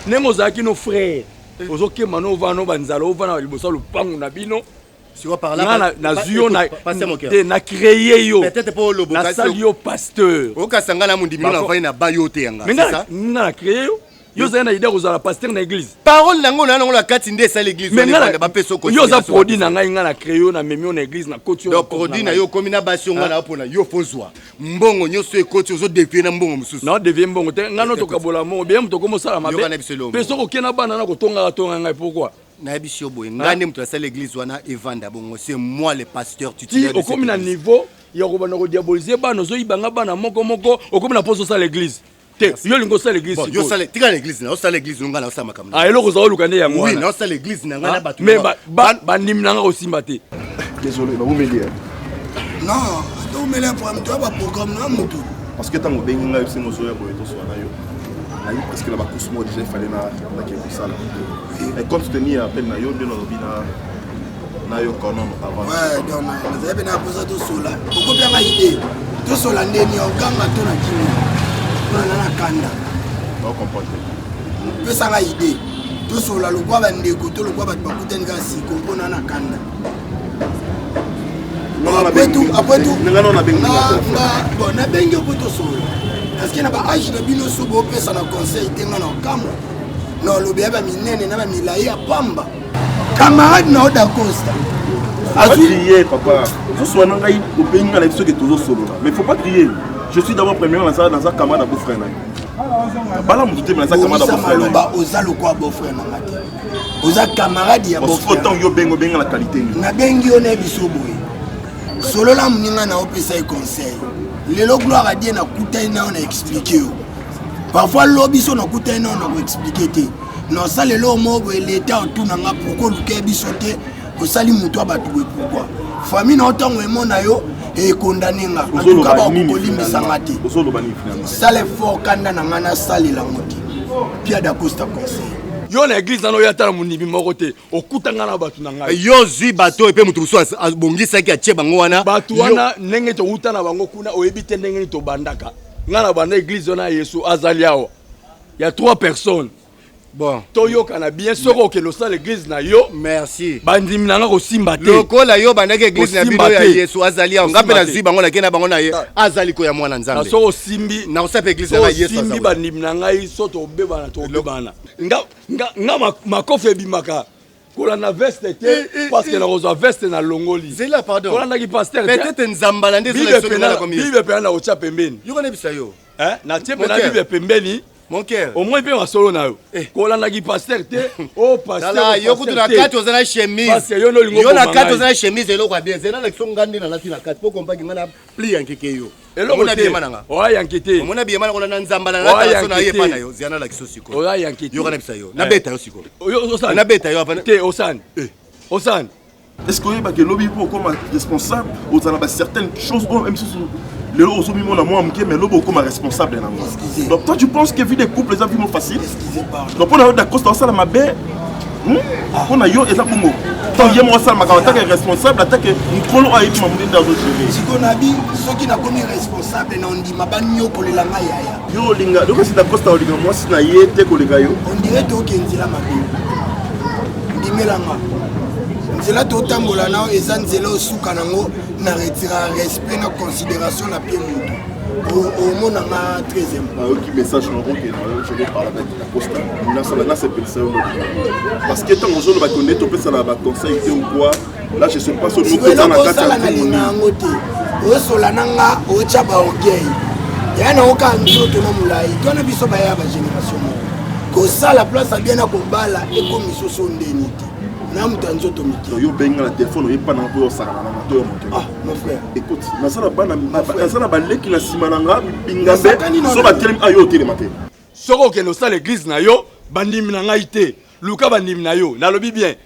Nengo zaki nos frères. Ozoke mano vano banzalo vana libosa lupangu na bino. Si on parle là, na créé yo. Peut-être pour le na sali yo pasteur. O kasanga na mundi bino na bayote yanga. C'est ça? Na créé yo. Yo za na idée kozala pasteur na église. Parole nango na la kati nde sa l'église on est ba peso ko. Yo za produit na ngai na créé yo na memi na église na koti yo. Donc produit na yo komi na basi nga na pona yo fozwa. Mbongo nyoso e koti ozo défier na mbongo mususu. Na défier mbongo te ngano to kabola mo bien to komo sala mabe. Peso ko kena bana na ko tonga ngai pourquoi? Na biso boye ngane mtu sa l'église wana evanda bongo c'est moi le pasteur titulaire. Ti okomi na niveau ya ko bana ko diaboliser bana zo ibanga bana moko okomi na poso sa l'église. Yo lingo sa l'église. Yo sa l'église na sa l'église nga na sa makamna. Ah eloko za olukande ya mwana. Oui, na sa l'église na nga na batu. Mais ba nimna nga osimba te. Désolé, ba umeli. Non, to umeli pour am to ba programme na mutu. Parce que tango bengi nga yose mozo ya boye to so na yo. Na yo presque la ba course mo déjà fallait na ke ça là. Et compte tenir à peine na yo de no bina na yo kono avant. Ouais, donc vous avez bien posé tout cela. Pourquoi bien ma idée? Tout cela ndeni oganga to na kimi. Na kanda. On comprend. Peu ça la idée. Tout cela le quoi va ndeko to le quoi va bakuten nga si comprendre na kanda. Après tout, bon na bengi opoto solo. Parce que na ba âge de bino subo pesa na conseil tenga na kamo. Non lo bia ba minene na ba milai ya pamba. Camarade na Oda Costa. Crier papa. Ce soit na ngai au bengi na biso ke tozo solo. Mais faut pas crier. Je suis d'abord premier dans sa camarade beau frère. Bala mutu te dans sa camarade beau frère. Ba ozalo quoi beau frère na ngati. Oza camarade ya beau frère. Autant yo bengo benga la qualité. Na bengi yo na biso boye. Solo la muninga na opesa conseil. Lelo gloire à Dieu na kutai na on a expliqué. Parfois l'obiso na kutai na on a expliqué te. Non ça lelo mo l'état autour na nga pourquoi luke biso te. Osali mutu abatu pourquoi. Famille na otango emona yo et condamné nga. En tout cas ba kolimbisa ngati. Ça les fort kanda na nga na sali la moti. Pierre d'Acosta conseil. Yo na église na yata na munibi moko te okutanga na batu na ngai yo zui bato epe mutu so bongisa ki atie bango wana batu wana ndenge to uta na bango kuna oyebite ndenge to bandaka ngana banda église na Yesu azaliao il y a 3 personnes bon toyo kana bien soko ke lo sa l'église na yo merci bandimi na nga ko simba te lokola yo banda ke église na bino ya Yesu azaliao ngape na zui bango na kena bango na ye azali ko ya mwana nzambe soko simbi na osape église na Yesu simbi bandimi na ngai soto obeba na to obeba nga makofi ebimaka kolanda veste te parce que na roza veste na longoli zela pardon kolanda ki pasteur peut-être nzambala ndezela sokona comme bible pe na ocha pembeni yo kona bisa yo na tie pe na bible pembeni mon cœur au moins pe wa solo na yo kolanda ki pasteur te o pasteur la yo kutu na kati ozana chemise parce que yo no lingo yo na kati ozana chemise elo kwa bien zela na kisongandi na lati na kati po kompa ngana pli yankeke yo eloko te oya yankete omona bien mana kolanda nzambala na taso na yepa na yo ziana la kiso siko oya yankete yo kana bisa yo na beta yo siko yo osana na beta yo apana te osana osana est-ce que le lobby pour comme responsable aux certaines choses même si le lobby au moment moi mais lobby comme responsable donc toi tu penses que vie des couples les avis facile donc on a d'accord dans ça la mabe on a yo et ça bongo tant y moi ça ma attaque responsable attaque mukolo a été mamudi dans d'autres gérer si qu'on a dit ceux qui n'a commis responsable na on dit mabanyo ko la ngaya yo linga donc c'est d'accord ça linga moi si na yete ko linga yo on dirait to kenzila mabe ndimelanga nzela to tambola na eza nzela osuka nango na retira respect na considération na pied mutu au monde nga très important ok message non ok je vais parler avec la Costa na c'est personne parce que tant on va connaître on peut ça la conseil ou quoi là je sais pas sur nous que ça na kata na ngote o sola nanga o chaba ogei yana oka nzoto no mulai tona biso ba ya ba génération ko ça la place a bien na ko bala e ko misoso ndeni na mutanzo to miki yo benga la téléphone et pas na ko sala na to yo moto ah mon frère écoute na sala bana na sala baleki na simananga bingambe so ba telem ayo tele matin soko ke no sa l'église na yo bandimi na ngai te luka bandimi na yo na lobi bien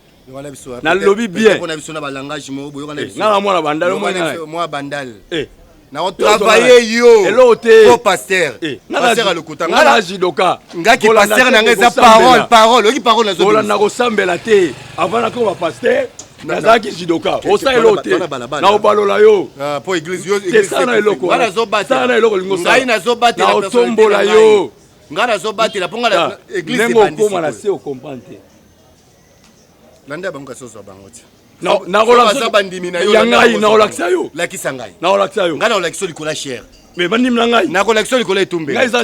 na lobi bien on a biso na ba langage mo boyo kana biso na mwana bandalo moi bandal na on travailler yo elote au pasteur pasteur le kutanga ngala jidoka ngaki pasteur na ngeza parole oki parole na zo bola na ko sambela te avant na ko ba pasteur nazaki jidoka osa elote na obalola yo po église yo église sana eloko wana zo bata sana eloko lingo ngai na zo bata na otombola yo ngana zo batela ponga la église ndenge okoma na se okomprendre te landa bango kasoso bango ti nakolakisa bandimi na yo ya ngai nakolakisa yo lakisa ngai nakolakisa yo ngana olakisa likolo cher mais bandimi na ngai nakolakisa likolo etumbe ngai eza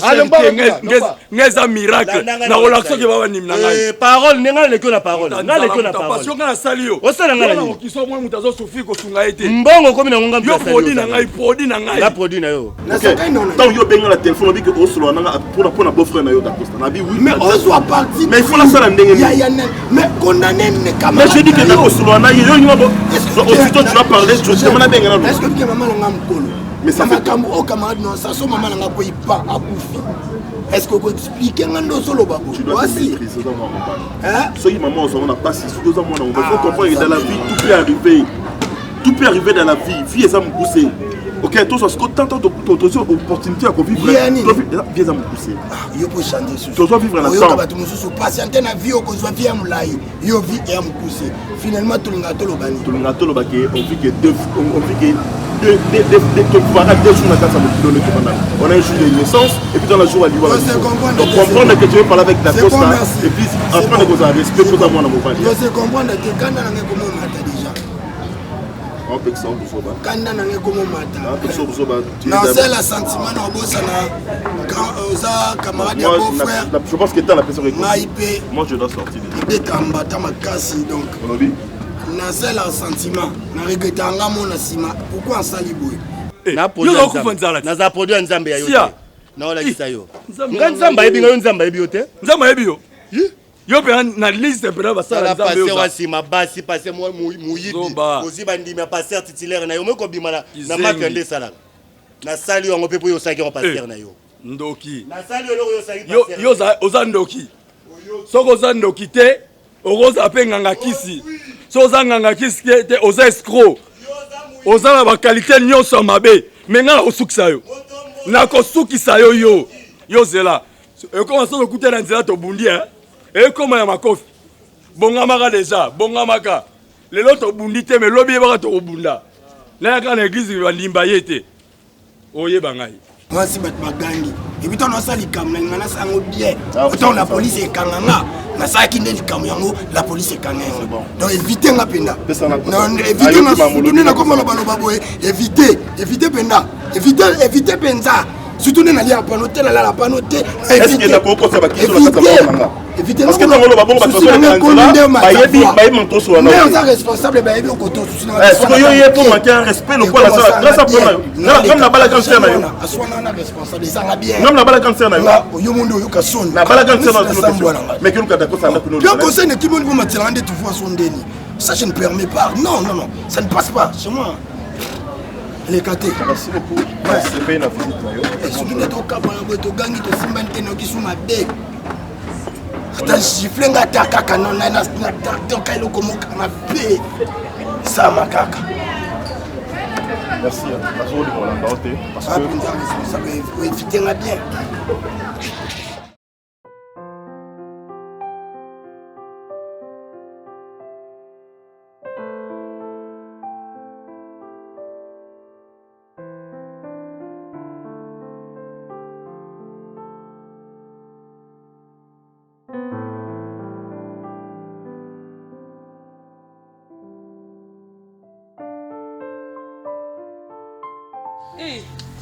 eza miracle nakolakisa ke babandimi na ngai parole ndenga lekio na parole nga lekio na parole passion nga nasali yo osala nga na okisa mwa mutu azosufri kosunga ye te mbongo komi na ngonga yo produit na ngai produit na ngai la produit na yo tant yo benga la téléphone obi que osolo nanga pour beau frère na yo d'Acosta na bi oui mais ozo parti mais il faut la sala ndenge mais condamné ne camarade mais je dis que na osolo na yo ngabo aussitôt tu vas parler tu demande benga na est-ce que tu maman nga mkolo mais ça fait au camarade non ça so maman nga ko ipa akufi est-ce que vous expliquez ngando solo babo tu dois maîtriser ça moi hein so yi maman on a pas si tu dois moi il faut comprendre que dans la vie tout peut arriver dans la vie ça me pousser ok toi ce que tant d'opportunités à vivre viens à me pousser yo pour changer tu dois vivre ensemble yo ka tu mususu patienter na vie ko zo vie amulai yo vie et am pousser finalement tout le ngato lo bani on vit que deux jours dans ça me donner on a un jour de naissance et puis dans le jour à l'Ivoire donc comprendre que tu veux parler avec ta costa et puis apprendre que vous avez respect pour moi dans mon père je sais comprendre que quand on a comment mata déjà on peut que ça on peut quand on a comment mata non c'est le sentiment na bossa na quand ça camarade ya beau frère je pense que tu as la personne moi je dois sortir il est en bas ma casse donc na c'est le sentiment na regretta nga mona sima pourquoi sali boy na produit nzambe ya yo na olakisa yo nzamba yebi ngayo nzamba yebi yo te nzamba yebi yo yo pe na liste pe na basala nzambe yo passer sima basi passer moi muyidi ozi bandimi ya passer titulaire na yo moko bima na mapya nde sala na sali yo ngope po yo saki en passer na yo ndoki na sali yo yo saki passer yo oza ndoki soko oza ndoki te okoza pe nganga kisi so oza nganga kisi te oza escroc oza na bakalite nyonso mabe me nga nakosukisa yo nakosukisa yo zela ekoma soki okuta na nzela tobundi ekoma ya makofi bongamaka deja bongamaka lelo tobundi te me lobi yebaka tokobunda nayaka na eglize bandimba ye te oyeba ngai mwasi bato bagangi ebi ntango nasala likambo na linga nasango bien otango la polise ekanga nga nasalaki nde likambo yango la polise ekanga yango donc évite nga mpenza évite nga surtout nde nakoma lobaloba boye évite mpenza évite mpenza surtout nde nalia pano te nalala pano te parce que dans le babon mais on est responsable bayebi okoto est-ce que yo yé pour manquer un respect le quoi la ça grâce à prendre même la balle cancer na yo aswana na responsable ça nga bien même la balle cancer na yo yo mondo yo kasoni la balle cancer na yo mais que nous ka d'accord ça na kuno bien conseil ne kimono mo matela ndé tu vois son deni ça je ne permets pas non ça ne passe pas chez moi les catés merci beaucoup c'est bien la visite na yo est-ce que tu ka bana boto gangi to simba nteno kisuma de ata gifle nga ta kaka non na toka eloko moka na pe sama kaka merci azoli mola ndaote parce que ça peut éviter nga bien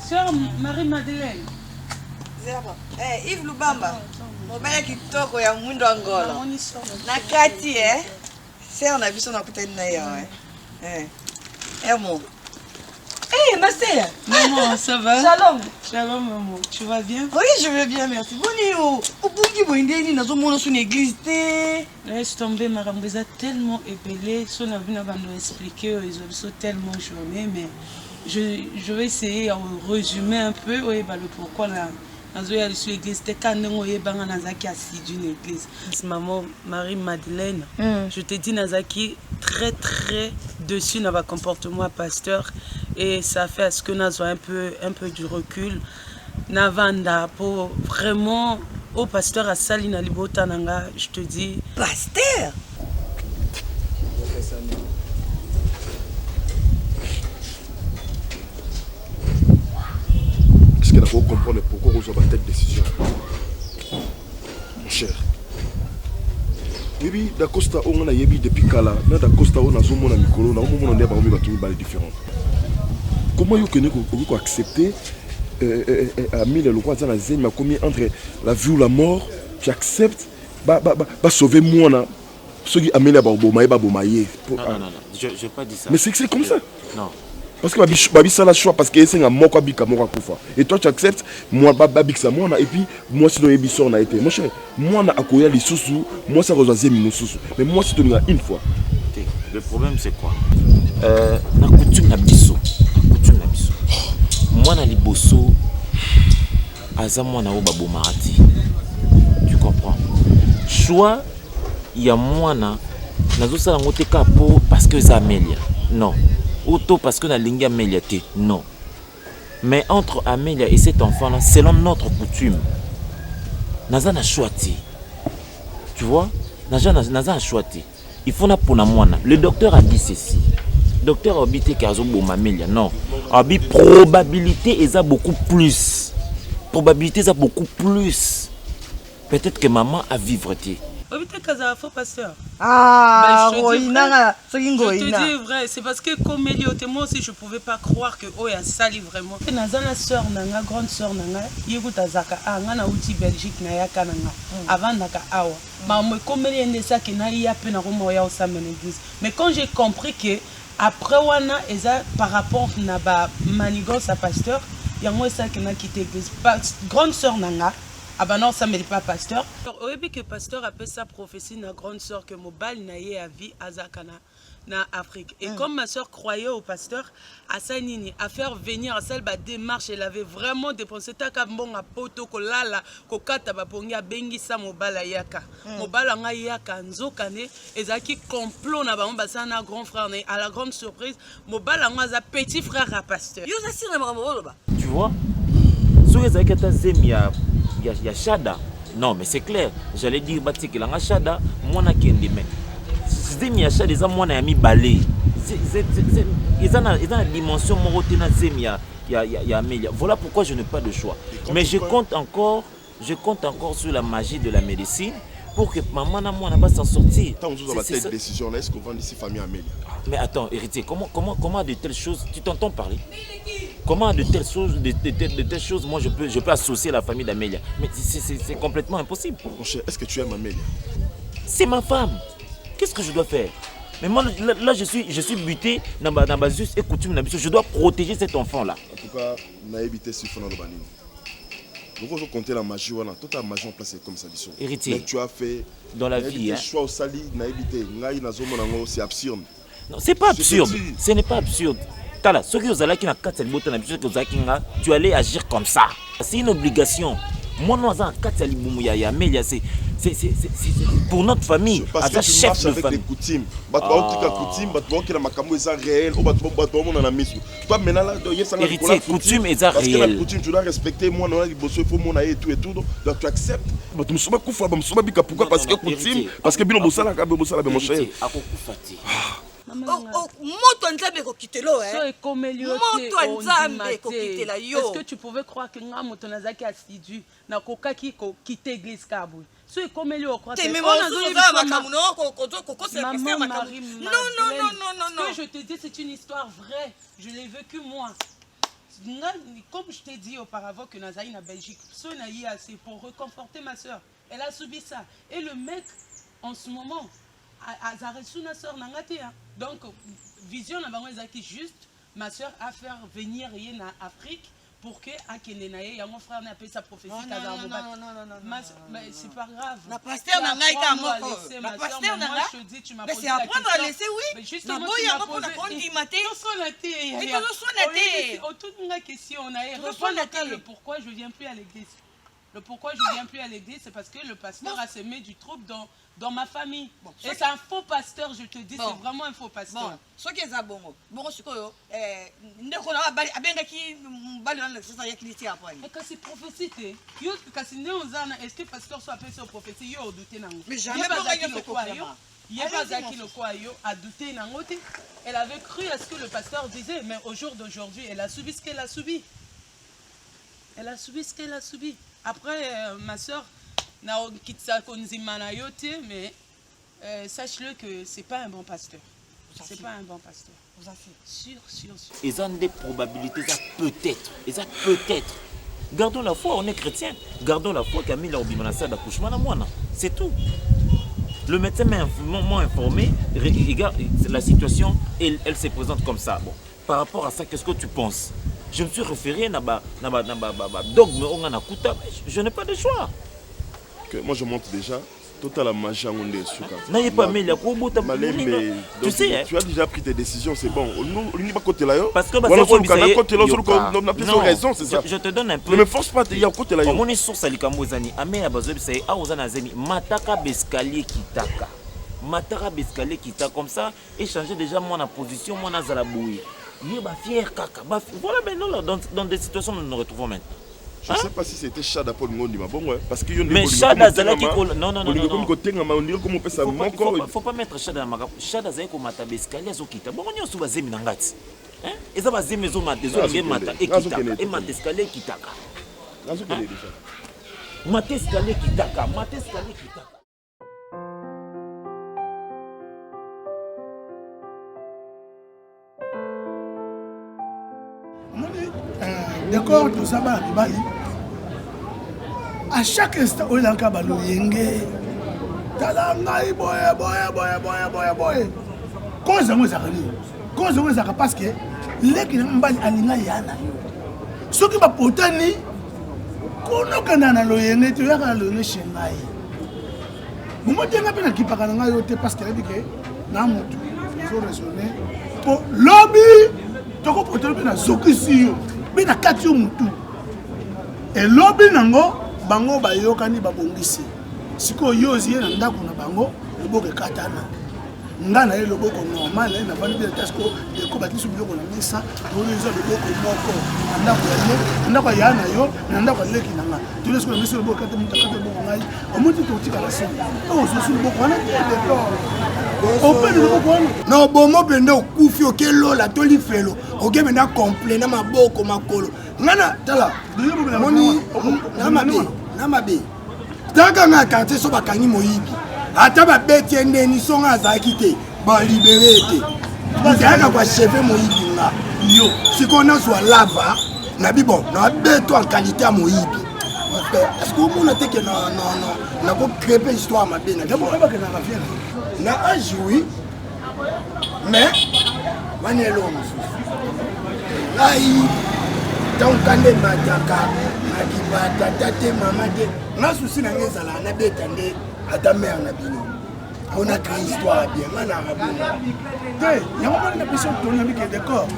Sœur Marie-Madeleine. Yves Lubamba. Mobile kitoko ya Mundo Angola. Na kati c'est on a vu son côté na ya mon. Ma sœur. Maman, ça va? Shalom. Shalom maman. Tu vas bien? Oui, je vais bien, merci. Boni au bungi boindeni nazo mona son église té. Laisse tomber marambo eza tellement épelé, son a vu na bando expliquer ils ont tellement journée mais je vais essayer de résumer un peu le pourquoi nazoya sur l'église te kandengo yebanga nazaki assidu une église. Maman Marie-Madeleine, je te dis nazaki très dessus dans le comportement pasteur et ça fait à ce que nazo un peu du recul navanda pour vraiment au pasteur à Salina Libota nanga, je te dis pasteur. Il faut comprendre pourquoi vous avez cette décision. cher. Oui, d'Acosta, on a yebi depuis Kala. Mais d'Acosta, on a zoomé na mikolo, na on a baromi batumi bale différent. Comment vous pouvez accepter Amile le roi dans zone, mais combien entre la vie ou la mort, tu acceptes, bah sauver moi na. Ceux qui Amile ba bomaye ba bomaye. Non, je pas dit ça. Mais c'est comme ça. Non. Parce que Babi ça la choix parce que c'est un moko bika moko kufa. Et toi tu acceptes moi Babi ça moi et puis moi sinon ebiso on a été. Mon cher, moi na akoya les sousou, moi ça rejoindre mi sousou. Mais moi si tu n'as une fois. Le problème c'est quoi? Na coutume na biso. Coutume na biso. Moi na liboso aza moi na o babo marati. Tu comprends? Choix il y a moi na zo sala ngote kapo parce que ça Amélia. Non. Auto parce que na lingi Amélia te. Non. Mais entre Amélia et cet enfant-là, selon notre coutume, naza na choisi. Tu vois? Naza na choisi. Il faut na pona mwana. Le docteur a dit ceci. Le docteur a dit que azo boma Amélia. Non. A dit probabilité est beaucoup plus. Probabilité est beaucoup plus. Peut-être que maman a vivre te. Faux pasteur. Ah, je te dis vrai, c'est parce que comme moi aussi je pouvais pas croire que Oya sali vraiment. Nazana sœur nanga, grande sœur nanga, yekuta zaka ngana uti Belgique na yaka nanga. Avant naka awa. Mais comme elle est ça que na ya pe na romo ya osamene église. Mais quand j'ai compris que après wana eza par rapport na ba manigance à pasteur, yango ça que na quitté l'église. Grande sœur nanga ah bah non, ça ne m'est pas pasteur. Au début que pasteur appelle sa prophétie, na grande sœur que Mobal naïe à vie à Zakana, na Afrique. Et comme ma sœur croyait au pasteur, à Sanini, à faire venir à celle démarche, elle avait vraiment dépensé ta kabon à poto, kolala, kokata, bapongia, bengi sa Mobal ayaka. Mobal anga yaka, nzokane, et zaki complot na bamon basana grand frère, à la grande surprise, Mobal anga za petit frère à pasteur. Tu vois? Si vous avez il y a Chada. Non, mais c'est clair. J'allais dire que la Chada, moi na kende mais. Zemi ya Chada, ça moi na mi balé. Ils ont la dimension morotena zemi ya Amélia. Voilà pourquoi je n'ai pas de choix. Mais je compte encore sur la magie de la médecine pour que maman na moi n'a pas s'en sortir. Tant que vous avez cette décision là, est-ce qu'on va ici famille Amélia? Mais attends, héritier, comment de telles choses, tu t'entends parler? Comment de telles choses, moi je peux associer la famille d'Amélia? Mais c'est complètement impossible. Mon cher, est-ce que tu aimes Amélia? C'est ma femme. Qu'est-ce que je dois faire? Mais moi là je suis buté dans ma juste et coutume. Je dois protéger cet enfant là. En tout cas, on a évité ce phénomène. Donc on va compter la magie, voilà. Toute la magie en place est comme ça. Héritier. Mais tu as fait dans la vie. Le choix au sali, on a évité. C'est absurde. Non, c'est pas absurde. Ce n'est pas absurde. Ceux qui ont qui tu allais agir comme ça. C'est une obligation. Moi, nous avons c'est pour notre famille. Parce que tu marches avec les coutumes. Héritier, coutume est réel. Parce que la coutume, tu dois respecter. Moi, il faut mon et tout et tout. Donc tu acceptes. Pourquoi? Parce que coutume. Parce que mon cher. Moto nzambe ko kitelo moto nzambe ko kitela yo. Est-ce que tu pouvais croire que nga moto nazaki assidu na kokaki ko quitter église Kabou? So ekomeli okwa te. Mais on a makamu no ko Maman Marie. Non. Ce que je te dis c'est une histoire vraie. Je l'ai vécu moi. Comme je t'ai dit auparavant que Nazaï na Belgique, c'est pour réconforter ma soeur. Elle a subi ça. Et le mec en ce moment a reçu ma soeur nangate. Donc vision na bango ezaki juste ma soeur a faire venir rien en Afrique pour que akende na ye mon frère n'a pas sa prophétie kaza mobile. Mais c'est pas grave. La pasteur na ngai ka moko. La pasteur na nga. Mais c'est apprendre à laisser oui. Justement boya moko na kondimate. Et toute une question on a répondre le pourquoi je viens plus à l'église. Le pourquoi je viens plus à l'église, c'est parce que le pasteur a semé du trouble dans ma famille. Bon, et c'est un faux pasteur, je te dis, c'est vraiment un faux pasteur. Bon, ce qui est bon, c'est prophétie. Est-ce que le pasteur soit appelé sur prophétie? Mais jamais a douté. Elle avait cru à ce que le pasteur disait, mais au jour d'aujourd'hui, elle a subi ce qu'elle a subi. Elle a subi ce qu'elle a subi. Après, ma soeur, na kitsa konzima na yo te, mais sache-le que c'est pas un bon pasteur. C'est pas un bon pasteur. Vous en faites. Sûr. Ils ont des probabilités, ça peut-être. Gardons la foi, on est chrétien. Gardons la foi Camille Obimanassa d'accouchement à moi. C'est tout. Le médecin m'a informé, regarde, la situation, elle se présente comme ça. Bon, par rapport à ça, qu'est-ce que tu penses? Je me suis référé à dogme, je n'ai pas de choix. Okay, moi je monte déjà. Total la magie en onde suka. N'ayez pas mis la tu sais, tu as déjà pris tes décisions, c'est bon. On n'y va côté là. Parce que raison, c'est ça. Je te donne un peu. Ne me force pas, il y a côté là. Mon source ali kamozani, amé abazobi c'est a ozana zeni mataka bescalier kitaka. Mataka bescalier kitaka comme ça, échanger déjà mon position, mon azala boué. Il est fier kaka. Voilà maintenant dans des situations nous nous retrouvons maintenant. Je ne sais pas si c'était Chada Paul Ngondi, parce que mais Chada Zalaki non. Faut pas mettre Chada dans ma Chada Zalaki comme mata bescalier zokita. Bon on souvent zemi nangati. Hein? Et ça va zemi zo mata mata ekita et mata escalier kitaka. Nazo connais déjà. Mata escalier kitaka. D'accord, tout ça va à chaque instant, on a un cabalo yenge. Talangai boy. Cause moi ça parce que les qui n'ont pas alinga yana. Ce qui va potani, kono kanana lo yenge tu yaka lo ne shenai. Moi tenga pena qui paranga yote parce que dit que na mutu. Faut raisonner pour lobby. Toko potani na zokisi yo. Bina kati yo mutu. Et lobby nango bango bayokani babongisi. Siko yozi na ndako na bango loboko katana. Ngana ye loboko normal na bandi de tasko de ko batisu biloko na mesa, to les loboko moko. Ndako ya na yo, ndako leki nanga. To les ko mesa loboko kata mutaka de bongo ngai. Omuti to tika la so. O so su loboko wana de non, bon, moi, je suis au Kelo, la toli felo. Ok, maintenant, complet, na maboko, makolo. Nana, tala. Moni, namabe. Daga nga quartier so bakangi moyibi. Ata ba beti ndeni songa azakite. Ba libéré. Daga kwa chef moyibi nga. Yo, si kona so lava, na bi bon, na beto en qualité moyibi. Est-ce que vous avez dit que non, pas créé histoire ma bien. Na âge oui, mais manelo lai donc quand les mataka na kibata tate mama de na souci na ngezala na betande ata mère na bino on a créé histoire bien mana rabona te ya mama na personne tourne avec d'accord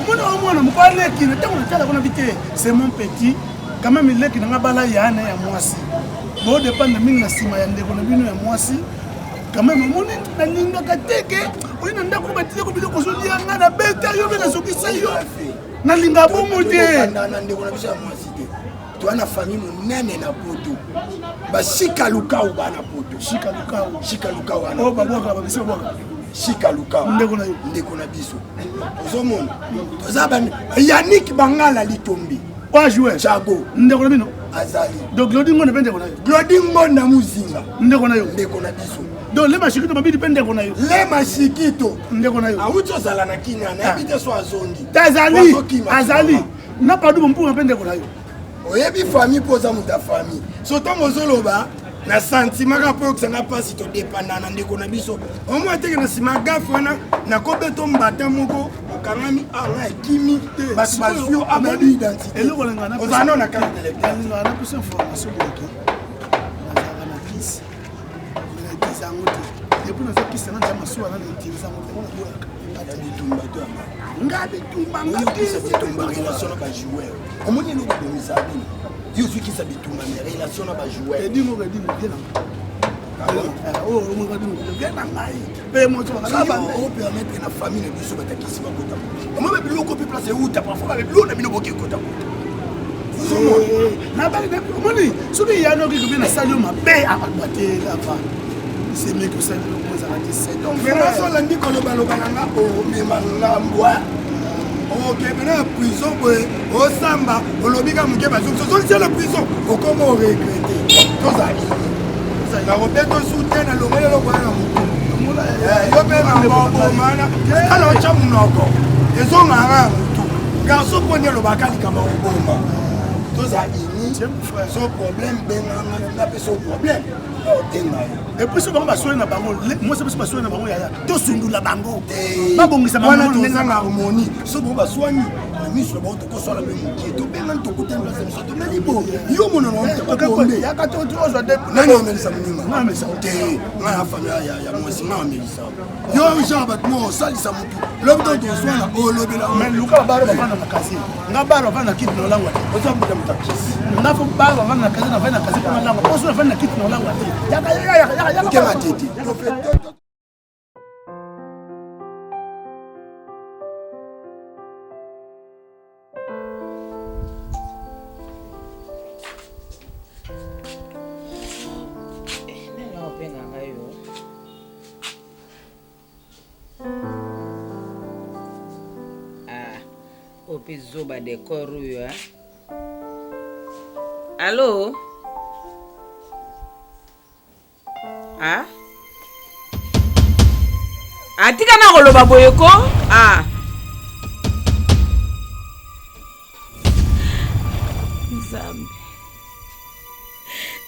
mona mo parler qui ne tango tala kona vite c'est mon petit quand même il est qui na bala ya na ya mwasi bo dépend de mingi na sima ya ndeko na bino ya mwasi. Quand même, mon nalinga kateke, on a ndako batile ko biloko zoli anga na beta yo be na sokisa yo. Nalinga bomo te. Na ndeko na bisa mwasite. Tu as na famille monene na poto. Ba shika lukau ba na poto. Shika lukau ana. Oh babo ka ba bisa boka. Shika lukau. Ndeko na biso. Ozomona. Tozaba Yannick Bangala litombi. Pas jouer. Chago. Ndeko na bino. Azali. Donc Glodingo na bende kona yo. Glodingo na muzinga. Ndeko na yo. Ndeko na biso. Donc les machikito mabidi pende kona yo. Les machikito ndeko na yo. Awuto zala na kinya na habite so azongi. Azali. Na pas du mpu pende kona yo. Oyebi famille poza muta famille. Soto mozoloba na sentiment ka po que ça n'a pas si to dépendant na ndeko na biso. Au moins teke na sima gafana na kobeto mbata moko okangami anga kimi basio abali identité. Eloko ngana. Ozano na carte d'électeur. Na puso information boki. Et puis nous avons qui s'en a massou à l'utilisation c'est mieux que ça de nous arrêter. Donc, mais là, on dit qu'on le balance au même endroit. On Ok, maintenant la prison, au samba, au lobby, comme il y a la prison, au comment regretter. Tout ça. La repète au soutien, à l'oreille, le roi. Yo pe na mbo mana. Alors cha munoko. Ezo ngara mutu. Garçon prenez le bakali kama uboma. Tout ça ini, son problème benanga na pe son problème. Et puis ce bango basoye na bango, moi c'est basoye na bango yaya. To sundula bango. Ba bongisa bango na tenga harmonie. So bango basoani. Miso ba to ko so la be muki. To be nan to ko ten la semso to meli bo. Yo mono no to ko bombe. Ya ka to to zo de. Na no melisa munima. Na melisa te. Na fa ya mo sina melisa. Yo jean bat mo salisa mutu. Lo to to so na o lo be la. Mais luka ba ro ba na kasi. Nga ba ro ba na kit no langwa. O so bu ta kisi. Na fo ba ro ba na kasi na fa na kasi na langwa. O so na fa na kit no langwa. Ya que matete. Zoba décor huyo. Allô? Ah? Atika na koloba boyeko? Ah. Nzambe.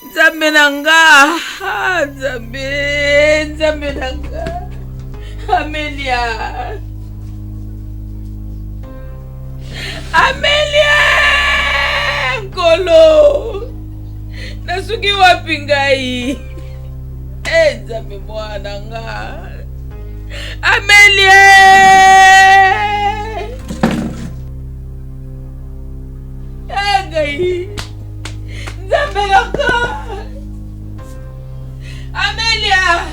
Nzambe nanga. Nzambe nanga. Amelia. Amelia Nkolo nasuki wapi ngai nzambe mwana nga Amelia ngai nzambe nanga Amelia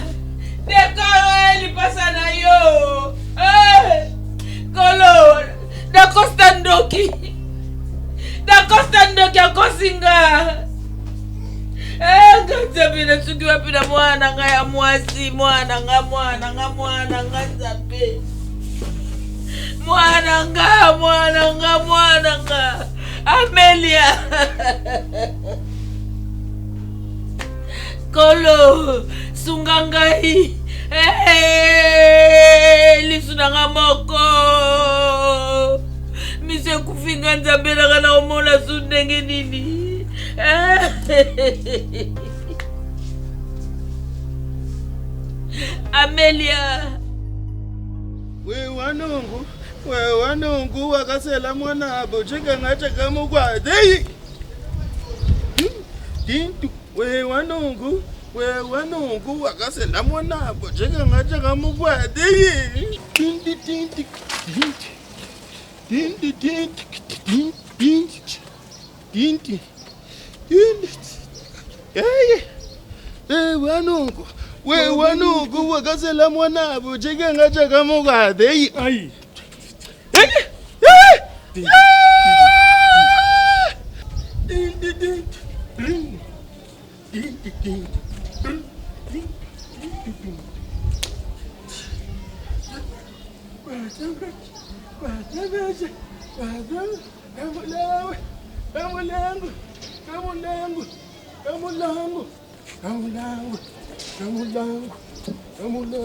dekoro lipasa na yo Nkolo da Kostandoki akosinga nzambe nasuki wapi na mwana nga ya mwasi mwana nga nzambe mwana nga Amelia Kolo sunga ngai lisu nanga moko mise kufinga nzambe nanga na omona su ndenge nini Amelia we wanongu wakasela mwana abo cheka ngacha kama kwa dei tintu we wanongu wakasela mwana abo cheka ngacha kama kwa dei tinti wanongu wakasela mwana abo cheka ngacha kama kwa dei ai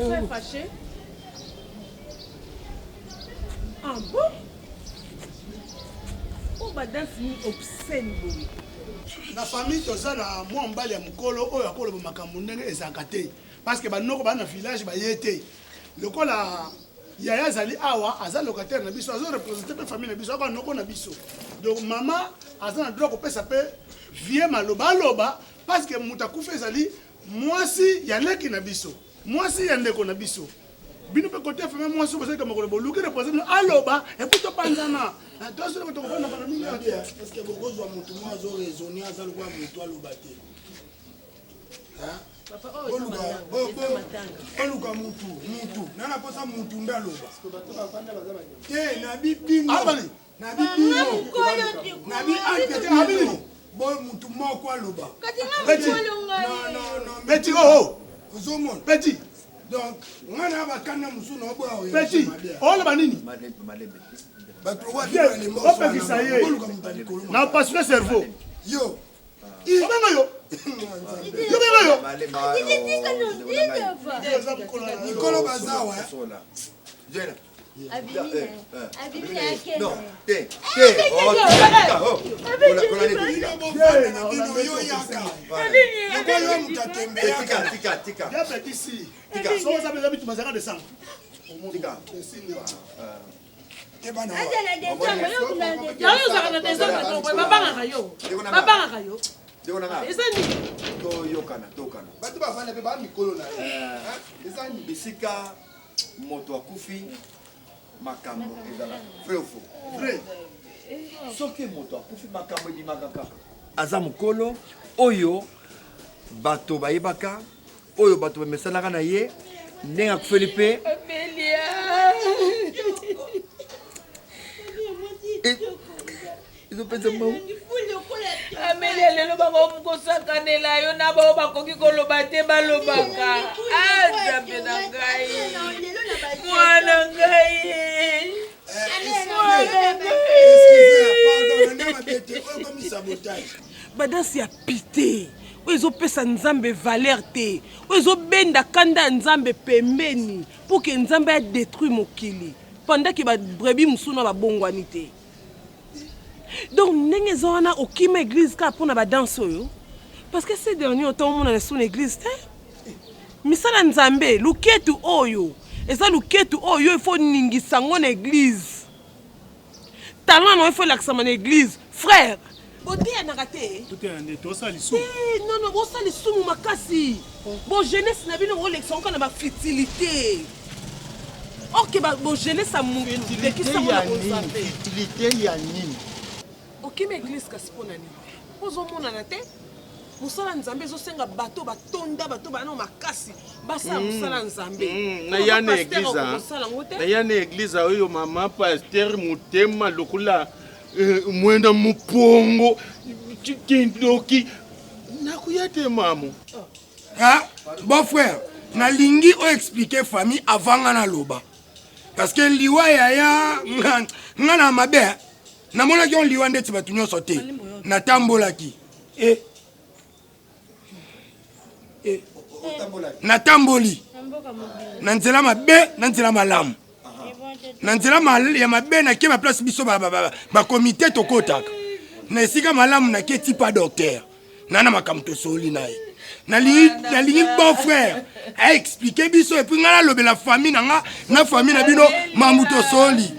Très fâché. Ah bon? Oh, madame fini obscène. La famille toza na mwa mbali ya mukolo oyo akolo makambo ndenge ezaka te parce que banoko bana village bayete lokola yaya zali awa aza locataire na biso azo représenter pe famille na biso aka noko na biso donc mama aza na droit kopesa pe vie maloba loba parce que muta kufa ezali mwasi ya leki na biso mwasi ya ndeko na biso bino pe côté famille mwasi bozali kama ko boluki représenter aloba et puis to panzana toi sur to ko na bana mingi parce que bokozwa mutu mwa zo raisonner aza lokwa mutu aloba te oluka mutu nana posa mutu ndaloba te na bibino na bibino boy mutu moko aloba Petit oh ozomona Petit donc ngana bakana musu no boya Petit oh la banini Na passe le cerveau. Yo. Nicolo Bazawa. Non, bisika moto akufi makambo ezala vrai ou faux vrai soki moto akufi makambo ebimaka kaka aza mokolo oyo bato bayebaka oyo bato bamesanaka na ye ndenge akufeli mpe ezopesa mau Amelia lelo bango kosakanela yo na bao bakoki koloba te balobaka nzambe na ngai mwana ngai badansi ya pite oyo ezopesa nzambe valeur te oyo ezobenda kanda ya nzambe pembeni mpo ke nzambe adétruire mokili pendant ke babrebi mosuna babongwani te. Donc ndenge eza wana okima église kaka mpona badanse oyo parce que ces derniers temps omona na son église te misala nzambe luketu oyo eza luketu oyo il faut ningisa ngo na église talent no il faut l'accent na église frère boteyanaka te non non bosala lisumu makasi bo jeunesse na bino olekisaka na bafutilité ok bo jeunesse ya mokilekisamo na kozambe utilité ya nini okima église kasi mpona nini ozomonana te mosala nzambe ezosenga bato batonda bato bana makasi basala mosala nzambe naya na église oyo mama paster motema lokola mwenda mopongo kindoki nakuya te mamo bon frère nalingi oexplike famille avant nga naloba parce que liwa yaya nga na mabe namonaki on liwa ndeti bato nyonso te natambolaki natamboli na nzela mabe na nzela malamu na nzela ya mabe nakie baplace biso bakomite tokotaka na esika malamu nakie tipa docteur nana makambo tosoli na ye nalingi bon frère aexplike biso epuis nga nalobela famille na nga na famille na bino mambu tosoli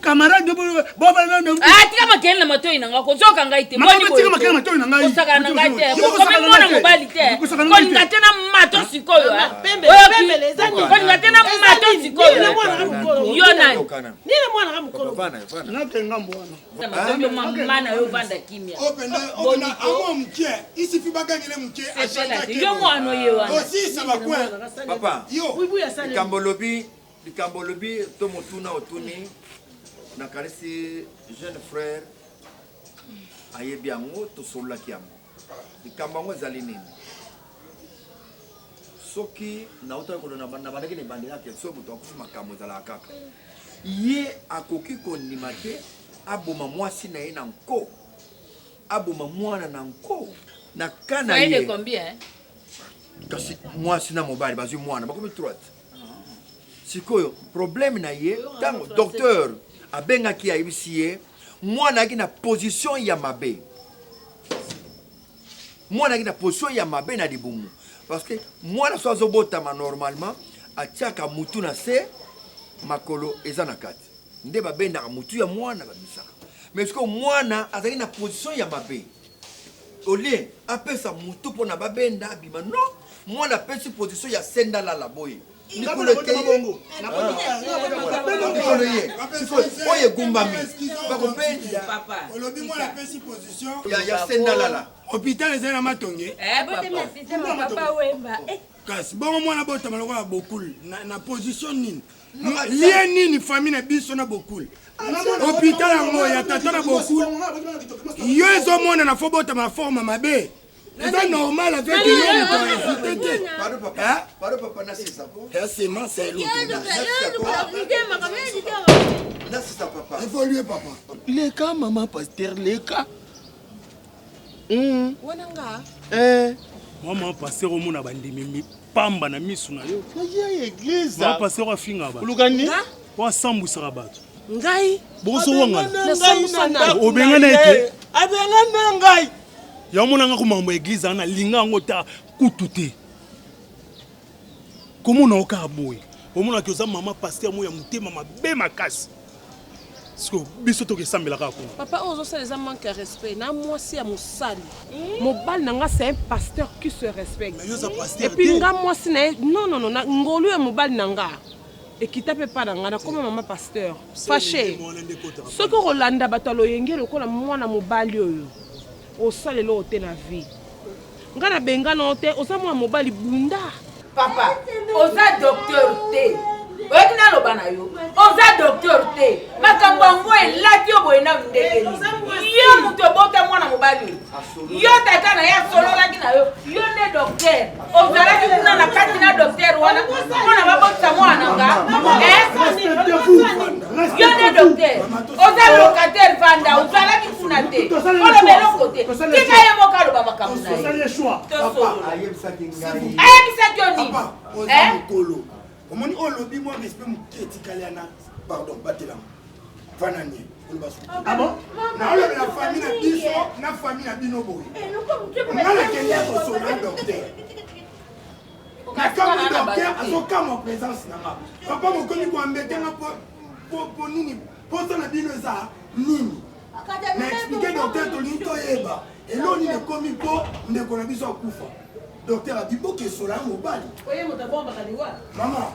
camarade tika makele na matoi nanga kozoka ngai te boni ko tika matoi nanga kosaka na ngai te ko mona mobali te ko ngate na mato sikoyo pembe leza ni ko ngate na mato sikoyo yo nani nile mwana kama mkolo natenga mbwana ndio mama na yo vanda kimia openda amo mkie isi fi bagangile mkie achanga yo mwana yewa aussi ça va quoi papa likambolobi to motuna otuni na karisi jeune frère ayebi yango tosololaki yango likambo yango ezali nini soki nautaki kolona na bandaki na ebandelaki so moto akufi makambo ezalaka kaka ye akoki kondima te aboma mwasi na ye na nko aboma mwana na nko na kana ye kasi mwasi na mobali bazwi mwana bakomi 3 sikoyo problème na ye tango docteur abengaki ayebisi ye mwana aki na position ya mabe mwana aki na position ya mabe na libumu parce que mwana so azobotama normalement atiaka mutu na se makolo eza na kati nde babendaka mutu ya mwana babisaka mais sikoyo mwana azali na position ya mabe olie apesa mutu mpona babenda abima non mwana apesi position ya sendalala boye oye gumbami ya sendalala hôpital ezali na matonge kasi bongo mwana botama lokola bokul na position nini lie nini famille na biso na bokul hôpital yango ya tata na bokul yo ezomona na fo botama na forme mabe c'est normal avec une Pardon, papa, c'est ça. C'est Là, c'est ça, papa. Évoluer, papa. Les cas, maman, pasteur, les cas. Wananga. Maman, pasteur, au monde a bandé, pamba na misu na yo. Ngai église. Maman, pasteur, a finga ba. Lugani? Wa sambu sarabato. Ngai. Boso wangala. Ngai. Obengana ete. Abengana ngai. Ya mona nga kumamba église ana linga ngota kutute. Comment on a aucun boy? Omona ki oza mama pasteur mo ya mutema mabe makasi. Parce que biso to ke sambela ka ko. Papa ozo ça les manque de respect. Na moi si à mosali. Mobal nanga c'est un pasteur qui se respecte. Et puis nga moi si non ngolu ya mobal nanga. Et qui tape pas nanga comme maman pasteur. Fâché. Ce que Rolanda batalo yenge lokola mwana mobali oyo. O salelo te na vie. Nga na benga no te oza mwana mobali bunda. Papa, oza docteur te. Oye na loba na yo. Oza docteur te. Makambo ngo elaki oboye na ndekeli. Yo muto bota mwana mobali. Yo tata na ya solo laki na yo. Yo ne docteur. Ozala ki kuna na kati na docteur wana. Mwana babota mwana nga. Yo ne docteur. Oza locataire vanda. Ozala ki kuna te. Ola belo kote. Tika ye moka loba makambo na yo. Tosali choix. Papa, ayebisa kingai. Ayebisa kyoni. Papa, oza mokolo. Omoni olobi moi respect muketi kaliana. Pardon, batelam. Vanani. Ah bon? Na la famille na biso, na famille na bino boy. Na la kenya ko so na docteur. Na comme docteur, azoka mo présence na ma. Papa mo koni ko ambete na po nini? Po so na bino za nini? Na expliquer docteur to linto yeba. Et là on est komi po ndeko na biso akufa. Docteur a dit que cela mobile. Oye mutabomba kaliwa. Maman.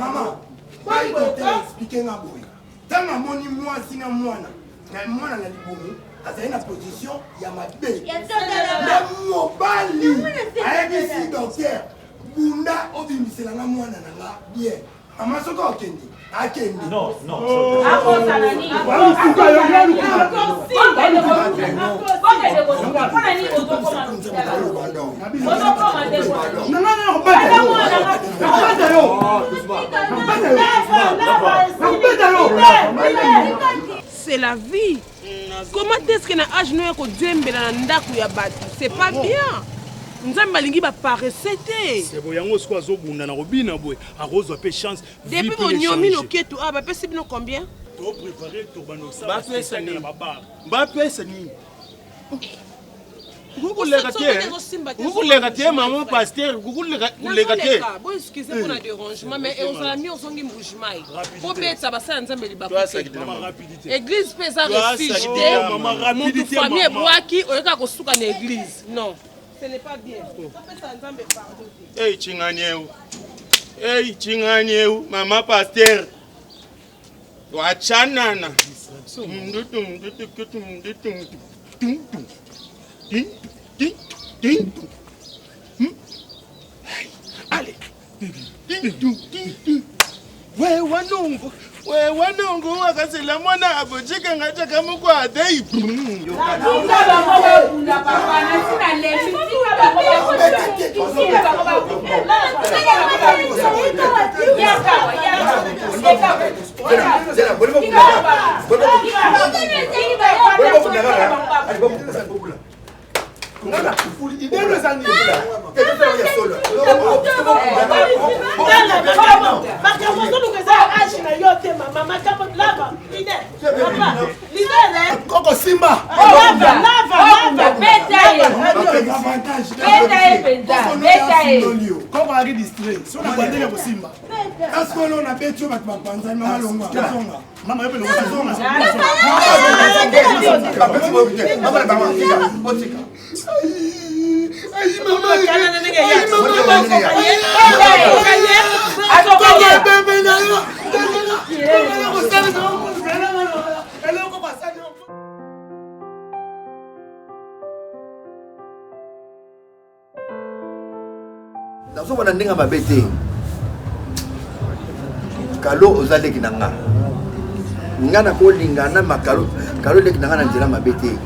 Maman. Pas docteur expliquer na boy. Tant à moni moi sina mwana. Na mwana na libomu. Azali na position ya mabe. Na mobile. Ayebi si docteur. Bunda obimisela na mwana na nga bien. Maman soko okende. Akende. Non. C'est la vie. Comment est-ce que na âge no ko djembela na ndaku ya batu? C'est pas bien. Nzamba lingi ba paresse te. C'est bo yango siko azobunda na robina boy. Arozwa pe chance. Depuis mon nyomi loketu ba pesi bino combien? To préparer to bano ça. Ba pesa ni. Ba pesa ni. Kukulega te maman pasteur kukulega te. Bon excusez pour le dérangement mais on a mis on ngi mbujimai. Pour betsa basala nzambe libakote. Église pesa refuge te. Maman rapidité. Famille boaki oyeka ko suka na église. Non. Ce n'est pas bien. Hey chinganyeu mama pasteur. Wachanana. Allez. We wanongo wakasela mwana abojeka ngacha kama kwa adai. Coco Simba. Coco a distrait. Si on a gardé le Simba. Est-ce qu'on a bêtu avec ma panzane, maman longa. Maman le nazomona ndenge mabe te kalo ozaleki na nga nga na kolingana makalo kalo leki na nga na nzela mabe te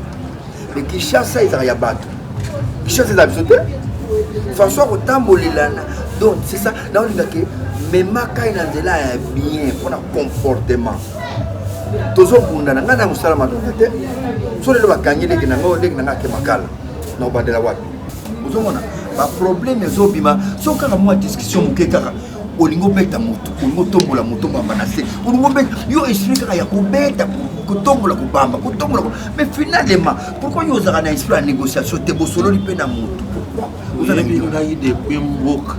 me kishasa ezaka ya bato kishasa eza biso te façon kotambolelana donc c'est ça naolinga ke mais makai na nzela ya bien pour un comportement tozobunda na ngana musala makambo te so lelo bakangi ndenge na ngo ndenge na ke makala na obandela wapi ozomona ba problème ezobima so kaka mwa discussion moke kaka olingo beta moto olingo tombola moto bamba na se olingo beta yo esprit kaka ya kobeta kotombola kobamba kotombola mais finalement pourquoi yo ozaka na esprit ya négociation te bosololi mpe na moto oyebi ngai depuis mboka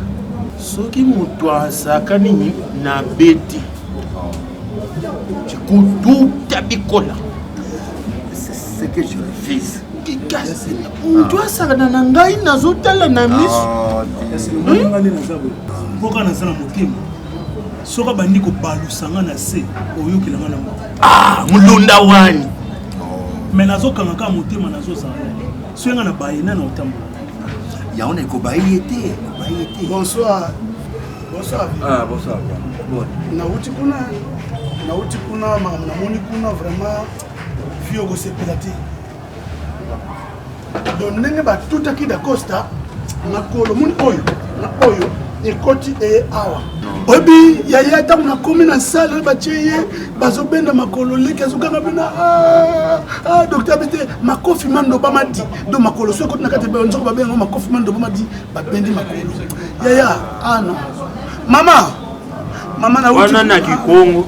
soki moto asakani na beti kututa bikola c'est que je refuse moto asakana na ngai nazotala na miso mboka nazala motema soki abandi kobalusanga na se oyokelanga na moto mulunda wani me nazokanga kaka motema nazozala soki nga na bayena na otambola yaona ekobaye te bonsoir bonsoir bonsoir nauti kuna makambo namoni kuna vraiment vie okosepela te donc ndenge batutaki dacosta nakolo moni oyo ekoti eye awa oyebi yaya ntango nakomi na sale batie ye bazobenda makolo leki azokanga bina docteur bete makofi mandoba madi do makolo so ekoti na kati nzoko babenga makofi mandoba madi babendi makolo yaya ano mama na wana na kikongo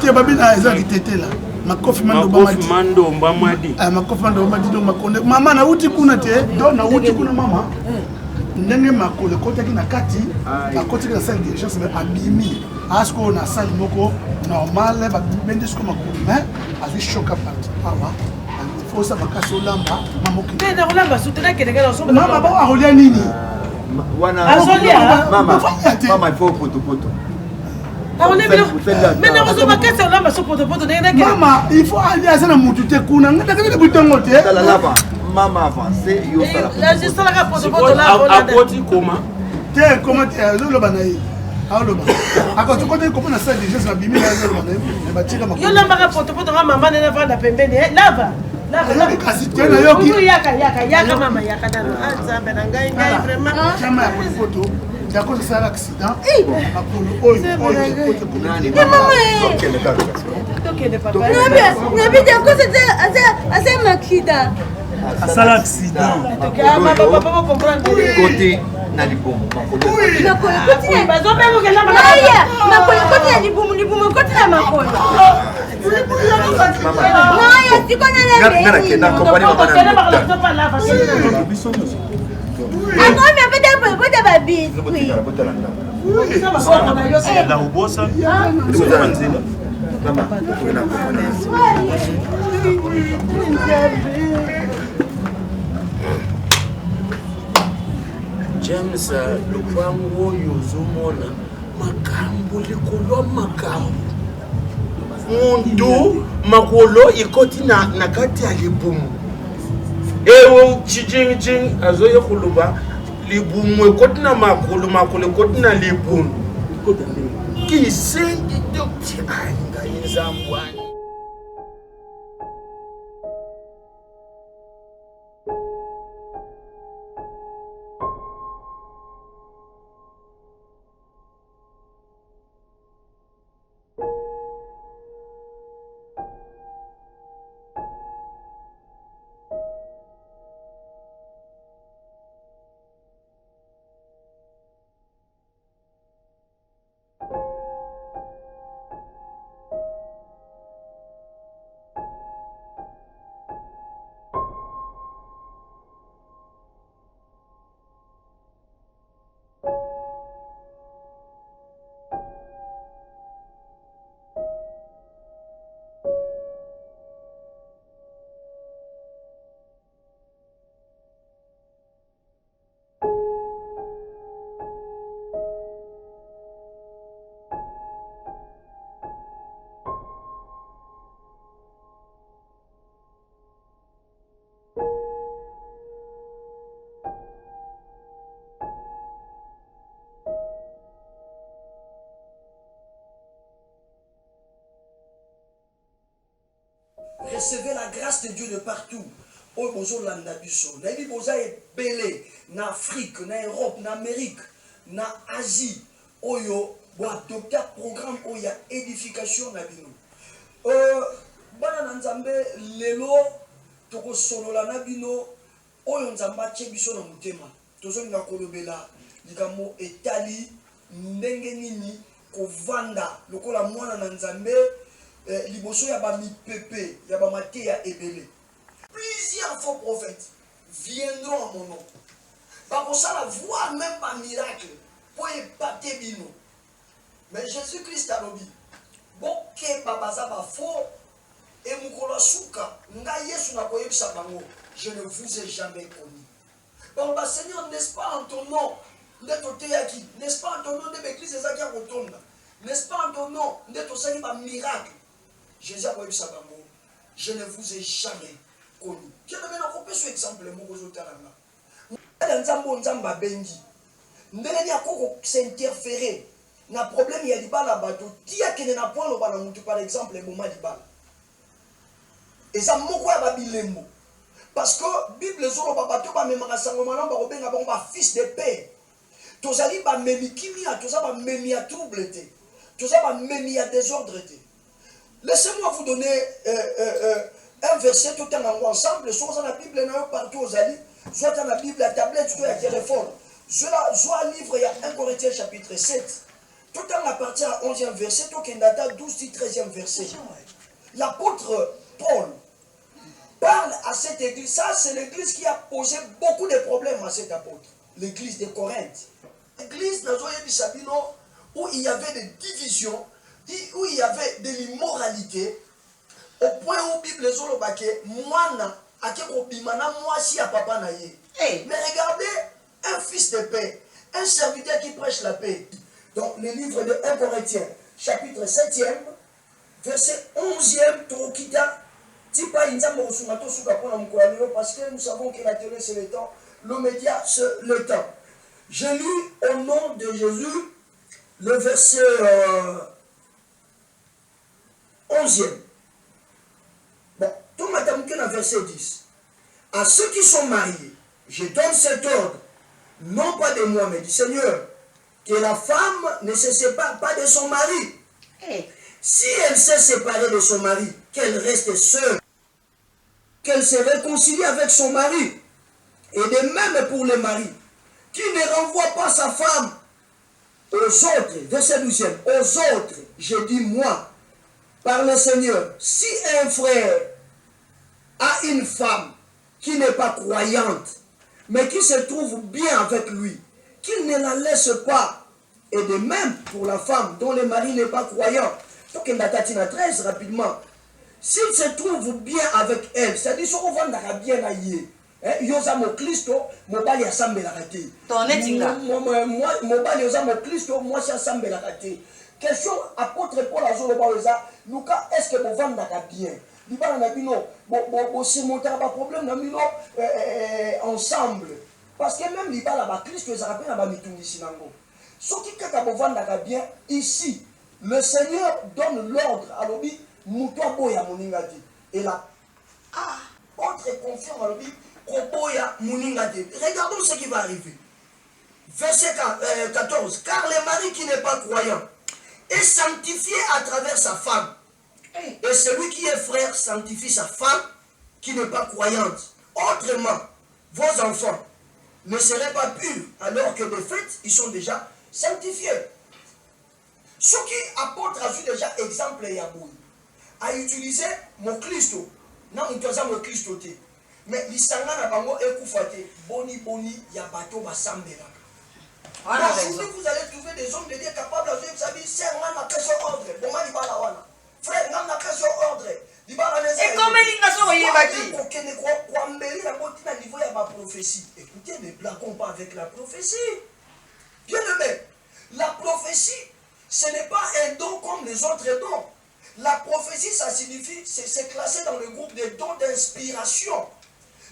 te babina eza kitetela makofi mandomba madi makofi mandoba madi do makonde mama na uti kuna te do na uti kuna mama ndenge makolo ekotaki na kati akotaki na salle d'urgence me abimi asko na salle moko normal babendi siko makolo me azwi choc apart awa fosa makasi olamba mama bao akolia nini mama il faut potopoto mama il faut ali aza na mutu te kuna ngataka butongo te mama avancé yo akoti koma te koma te azoloba na ye aoloba akoti kota koma na salle déjà na bimi na azoloba na ye batika makolo yo lambaka potopoto nga mama nene vanda pembeni lava kasi te na yoki yaka mama yaka nano nzambe na ngai vraiment chama ya potopoto yakoza sala accident makolo oyo nabi yakoza asa makida asala accident côté na libomo makolo koti na libomo koti na makolo naya sikonana akomi apeta pota babiswi James lupango oyo ozomona makambo likolo makambo muntu makolo ekoti na kati ya libumu ewo chijingjing azoye kuluba libumu ekoti na makolo ekoti na libumu kisendi dokti anga yenzambwani Recevez la grâce de Dieu de partout. Oh, bonjour l'Andabiso. Naïbi Boza est belé. Na Afrique, na Europe, na Amérique, na Asie. Oyo, bon adopter programme où il y a édification na bino bana na nzambe lelo toko solola na bino oyo nzamba tie biso na mutema tozolinga kolobela likambo etali ndenge nini kovanda lokola mwana na nzambe liboso ya bamipepe ya bamateya ebele. Plusieurs faux prophètes viendront à mon nom. Bakosala voir même pas miracle pour épater bino. Mais Jésus-Christ a dit boke babaza ba faux et mukolo suka nga Yesu na koyebisa bango je ne vous ai jamais connu. Bon bah Seigneur, n'est-ce pas en ton nom d'être teyaki, n'est-ce pas en ton nom de l'église ezaki ya kotonda, n'est-ce pas en ton nom d'être osali ba miracle. Jésus a koyebisa bango je ne vous ai jamais connu. Qui a même un peu exemple moko zotalanga. Nzambo nzamba bengi. Ndele ni akoko s'interférer na problème ya libala bato tia kene na point loba na mutu par exemple le moment libala. Et ça moko ya babilembo. Parce que Bible zolo ba bato ba memaka sango malamba ko benga bango ba fils de paix. Tozali ba memi kimia, toza ba memi à trouble te. Toza ba memi à désordre te. Laissez-moi vous donner un verset tout en ensemble, soit dans la Bible partout aux alliés, soit dans la Bible, la tablette, soit à téléphone. Soit un livre, il y a 1 Corinthiens chapitre 7. Tout en la partie à 11e verset, tout en data 12-13e verset. L'apôtre Paul parle à cette église. Ça, c'est l'église qui a posé beaucoup de problèmes à cet apôtre. L'église de Corinthe. L'église où il y avait des divisions, où il y avait de l'immoralité, au point où la Bible est moana à papa na ye. Mais regardez, un fils de paix, un serviteur qui prêche la paix. Donc le livre de 1 Corinthiens, chapitre 7e, verset 11e, Torokita, Tipa Inzambo Sumato Sukapona Moukolamino, parce que nous savons que la télé c'est le temps, le média c'est le temps. Je lis au nom de Jésus le verset 11e. Bon, tout matin, dans verset 10. À ceux qui sont mariés, je donne cet ordre, non pas de moi, mais du Seigneur, que la femme ne se sépare pas de son mari. Si elle s'est séparée de son mari, qu'elle reste seule, qu'elle se réconcilie avec son mari. Et de même pour le mari, qui ne renvoie pas sa femme aux autres, verset 12e, aux autres, je dis moi, par le Seigneur, si un frère a une femme qui n'est pas croyante, mais qui se trouve bien avec lui, qu'il ne la laisse pas. Et de même pour la femme dont le mari n'est pas croyant. Donc il a 13 rapidement. S'il se trouve bien avec elle, c'est-à-dire si on va bien ailleurs, yoza mo Kristo, mobali assemble la raté. Mobali yoza mo Kristo, moi si assemble la raté. Question apôtre Paul a joué par ça. Lucas, est-ce que vous vendez bien? Il va en abino, bon surmonter un problème d'amino ensemble. Parce que même il va là-bas, Christ les rappelle là-bas mitungi sinango. Ce qui kaka vous vendez bien ici, le Seigneur donne l'ordre à l'obi mutoa boya moningati. Et là, autre confirme à l'obi koboya moningati. Regardons ce qui va arriver. Verset 14. Car le mari qui n'est pas croyant est sanctifié à travers sa femme. Et celui qui est frère sanctifie sa femme qui n'est pas croyante. Autrement, vos enfants ne seraient pas purs alors que de fait, ils sont déjà sanctifiés. Ce qui apôtre a vu déjà exemple Yaboui a utilisé mon Christo. Non, on doit mon Christo. Mais l'Isanga n'a pas écoufate. Boni boni yabato basambela. Aujourd'hui, vous allez trouver des hommes de Dieu capables de dire, vous savez, c'est un appel sur ordre. Bon, man, il va là. Frère, on a appel sur ordre. Et comment il va se regarder? Écoutez, ne blaguons pas avec la prophétie. Bien aimé, la prophétie, ce n'est pas un don comme les autres dons. La prophétie, ça signifie, c'est classé dans le groupe des dons d'inspiration.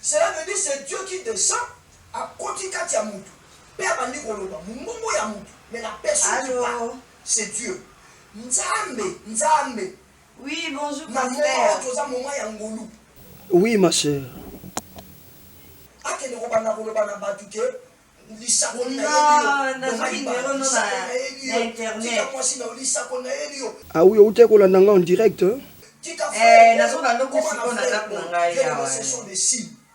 Cela veut dire que c'est Dieu qui descend à Kotika Tiamutu. Mais la personne qui parle, c'est Dieu. Nzambe. Oui, bonjour, pasteur. Oui, ma chère. Ah oui, où t'es qu'on l'a en direct?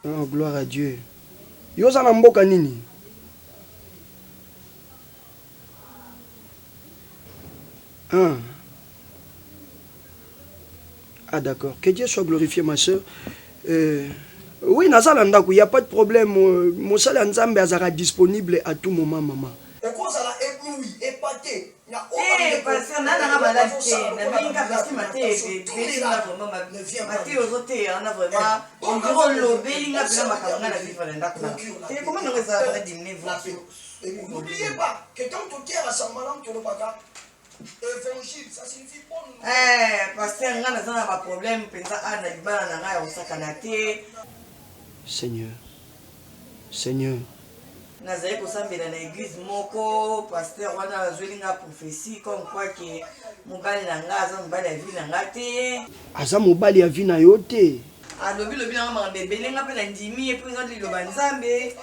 Oh, gloire à Dieu. Yo ça n'amboka nini? Ah d'accord. Que Dieu soit glorifié, ma soeur. Oui, il n'y a pas de problème. Mon salaire sera disponible à tout moment, maman. N'oubliez pas que quand tu es à sa maman, tu ne vas pas. Évangile, ça signifie bon. Seigneur, Seigneur. Nazali kosambela na église moko pasteur wana azolinga prophétie comme quoi que mobali na nga aza mobali ya vie na nga te. Aza mobali ya vie na yo te. Alobi lobi na nga bebelenga pe na ndimi et puis liloba nzambe.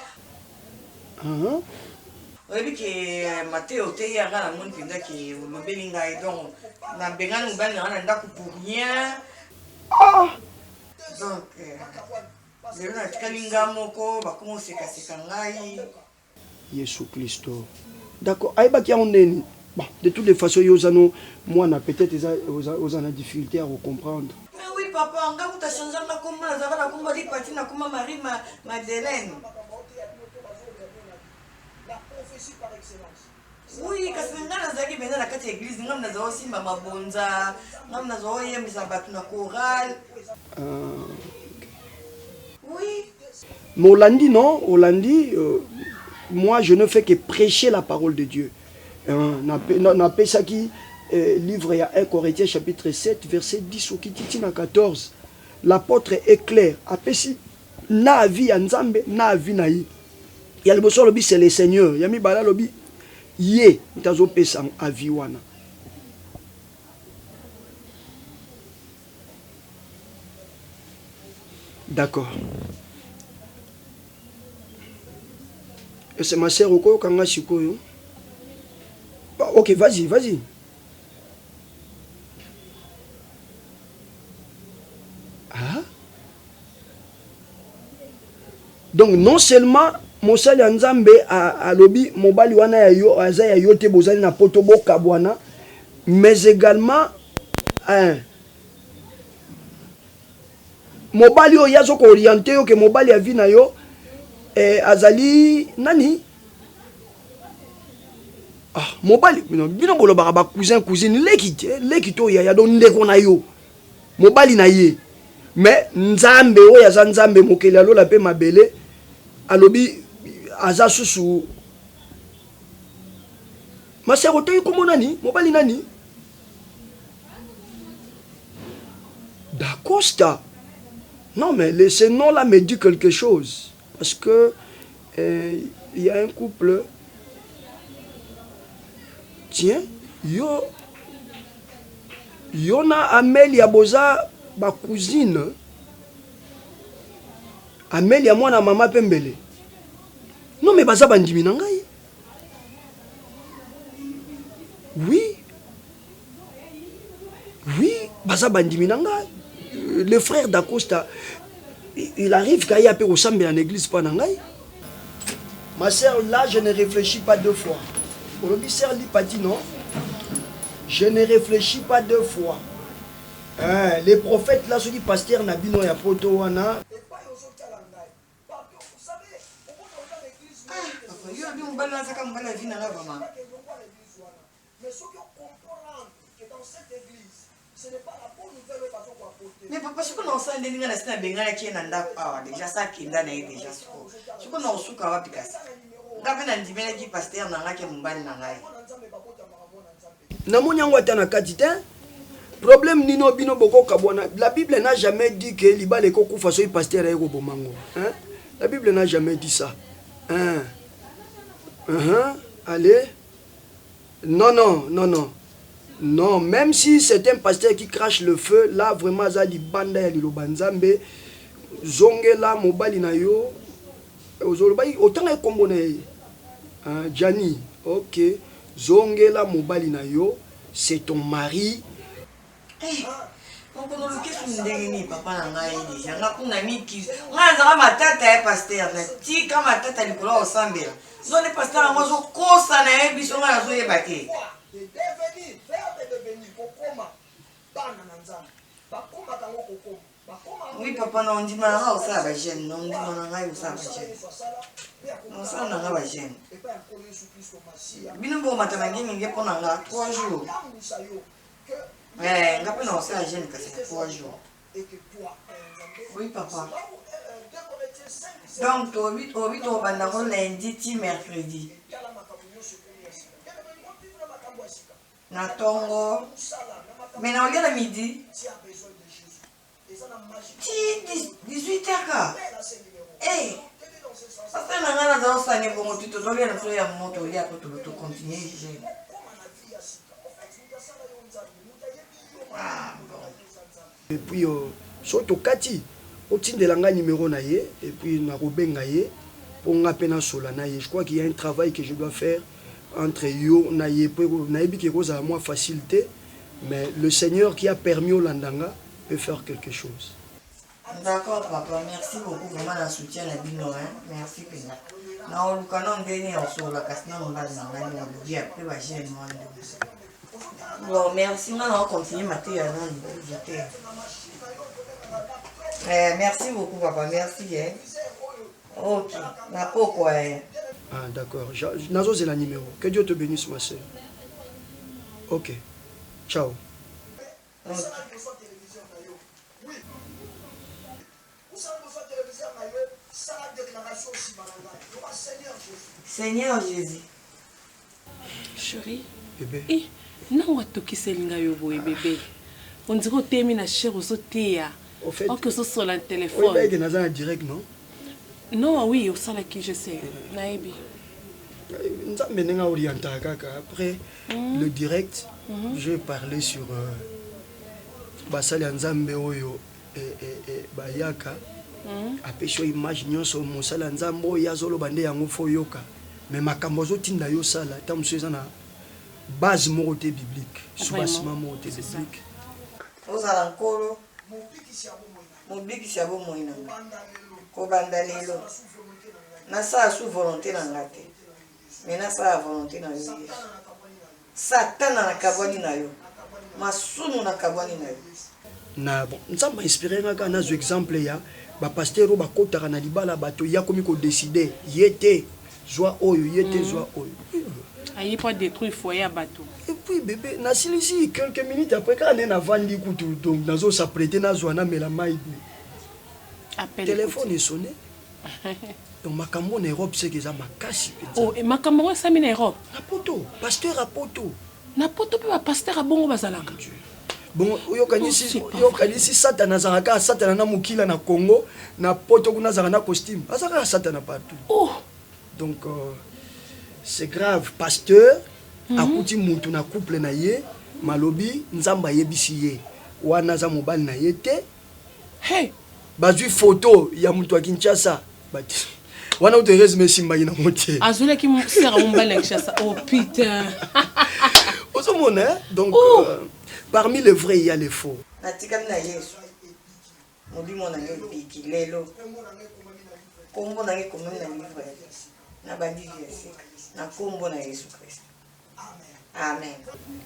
Oyebi ke Matteo te yanga na moni penza ke lobeli ngai donc na bengana mobali na nga na ndako pour rien. Donc lelo na tikali nga moko bakoma osekaseka ngai. Yesu Christo. D'accord. Aïbaki on est. Bon, de toutes les façons, Yosano, moi, peut-être aux en difficulté à comprendre. Mais oui, papa, on a changé la combat, on a combattu parti na kuma Marie Madeleine. La prophétie par excellence. Oui, parce que nous avons besoin de la carte église, nous avons aussi Mama Bonza, nous avons aussi Misabatu na chorale. Oui. Mais Hollandi, non, Hollandi. Moi, je ne fais que prêcher la parole de Dieu. On appelle ça qui livre il y a 1 Corinthiens chapitre 7, verset 10 au 14. L'apôtre est clair. Après si na vie nzambe na vie na yi. Il y a le bosso lobby c'est le Seigneur. Yami bala lobby yé tazo pesa avi wana. D'accord. C'est ma sœur Oko Kanga Shikoyo. Ok, vas-y, vas-y. Ah? Donc, non seulement Mosali Nzambe a lobby mobali wana ya yo aza ya yote bozali na potobo kabwana, mais également mobali yo yazo ko orienté yo ke mobali ya vi na yo azali nani mobali bino bolobaka ba cousin cousine leki to ya don ndeko na yo mobali na ye mais nzambe oyo aza nzambe mokeli alola pe mabele alobi aza susu masero te komo nani mobali nani d'Acosta. Non mais ce nom là me dit quelque chose. Parce que il y a un couple. Tiens, Yona Amélia Boza, ma cousine. Amélia, moi, na maman Pembele. Non, mais Baza Bandimi Nangai. Oui. Oui, Baza Bandimi Nangai. Le frère d'Acosta. Il arrive quand il y a peu au samedi en église pas nangai. Ma sœur, là, je ne réfléchis pas deux fois. Pour le sœur Lipati, non. Je ne réfléchis pas deux fois. Les prophètes, là, ceux qui pasteur Nabino ya poto wana. Mais ceux qui comprennent que dans cette église, ce n'est pas la bonne nouvelle façon qu'on apporter. Mais papa, ce qu'on a enseigné, c'est que c'est un bénin qui est un dap. Déjà, ça qui est un déjà. Ce qu'on a enseigné, c'est que c'est un bénin qui pasteur n'a qui est un bal n'a. Namonyango atana katite. Problème nino bino boko kabwana. La Bible n'a jamais dit que libale koko façon pasteur ego bomango. Hein? La Bible n'a jamais dit ça. Hein? Allez. Non, non, non, non. Non, même si c'est un pasteur qui crache le feu, là vraiment ça dit banda ya lilobanzambe zonge la mobali na yo ozoloba autant e kombo na Gianni, ok. Zongela mobali na yo, c'est ton mari. Donc on a qu'est-ce que ndenge papa na ngai déjà nga kuna miki nga nzaka matata ya pasteur na tika matata likolo osambela zone pasteur ngo zo kosa na ye biso nga zo yeba te devenir faire de devenir kokoma bana na nzambe bakoma kango kokoma bakoma oui papa na ndima nga osala ba jeune na ndima na ngai osala ba jeune osala na nga ba jeune bino bo matana ngi pona nga 3 jours nga pena osala jeune kasi 3 jours oui papa donc tobi tobandango lundi ti mercredi na tongo mais na olia na midi ti 18h ka sasa na nga naza osane bongo ti tozolia na tolo ya moto olia po tocontinue jeune. Et puis soto kati otindela nga numéro na ye et puis na robenga ye pour nga pena sola na ye. Je crois qu'il y a un travail que je dois faire entre yo na ye pour na yebi ke koza moi facilité mais le Seigneur qui a permis au landanga peut faire quelque chose. D'accord papa, merci beaucoup vraiment la soutien na bino hein. Merci pena. Na olukana ndeni osola kasi na mbaza na ngani na bugi après ba jeune monde. Bon, merci, on va continuer ma théorie. Merci beaucoup, papa. Merci. Ok, n'a pas quoi. Ah, d'accord. Nazo, c'est la numéro. Que Dieu te bénisse, ma soeur. Ok. Ciao. Okay. Seigneur Jésus. Chérie. Bébé. Non, atokiselinga yo boye bébé. On dirait que tu na chérie ozoteya. Au fait, que ce soit le téléphone. Oui, mais en direct, non? Non, oui, au sein qui je sais. Naïbi. Après le direct, je vais parler sur Basali Nzambe Oyo et Bayaka. Après, je image nyonso mosala Nzambe Oyo yazolo bande yango foyoka. Mais makambo zo tinda yo sala, tam sezana base moralité biblique, soubassement moralité biblique. Ozala nkolo mobikisi ya bomoi na kobanda lelo nasala su volonté na nga te mais nasala volonté na yo satana na kabwani na yo masumu na kabwani na yo na bon nzamba inspiré nga kana zo exemple ya ba pasteur o bakotaka na libala bato ya komi ko décider yete joie oyo yete joie oyo ayi pas détruire foyer à bateau. Et puis bébé na silisi quelques minutes après quand on a vendu kutu donc nazo s'apprêter na zoana mais la maille appel téléphone est sonné donc makambo en Europe c'est que ça makasi oh et makambo ça en Europe na poto pasteur à poto na poto pe pasteur à bongo bazalaka bon yo kanisi satana zaka satana na mukila na Congo na poto kuna zaka na costume azaka satana partout oh donc c'est grave pasteur akuti mutu na couple na ye malobi nzamba yebisi ye wana za mobali na ye te hey bazui photo ya mutu akinchasa bati wana utereze mesimba ina motie azule ki sera mobali na Kinshasa oh putain osomona donc parmi les vrais il y a les faux natikami na Yesu molimo na ngai piki lelo kombo na ngai komoni na livre na bandi yesika na kombo na Yesu Christ. Amen.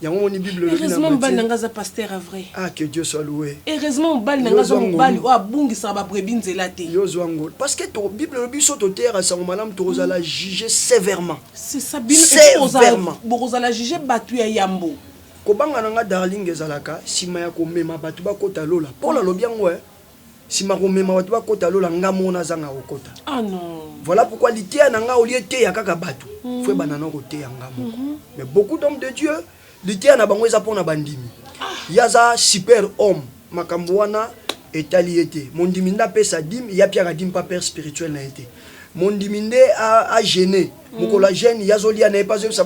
Yango ni Bible le heureusement bal nangaza pasteur à vrai. Ah que Dieu soit loué. Heureusement bal nangaza mobali wa bungisa ba brebinze la te. Yo zwango parce que to Bible le biso to terre sa malam to rozala juger sévèrement. C'est ça bino sévèrement. Bozala juger batu ya yambo. Kobanga nanga darling ezalaka sima ya komema batu ba kota lola. Pola lobiango sima komema batu ba kota lola ngamona zanga okota. Ah non. Voilà pourquoi l'idée nanga au lieu te ya kaka batu. Faut banana côté yanga moko. Mais beaucoup d'hommes de Dieu l'idée na bango eza pona bandimi. Yaza super homme makambo wana etaliete. Mondimi nda pesa dim ya pia dim pas père spirituel na été. Mondimi nde a gêné. Moko la gêne yazolia na pas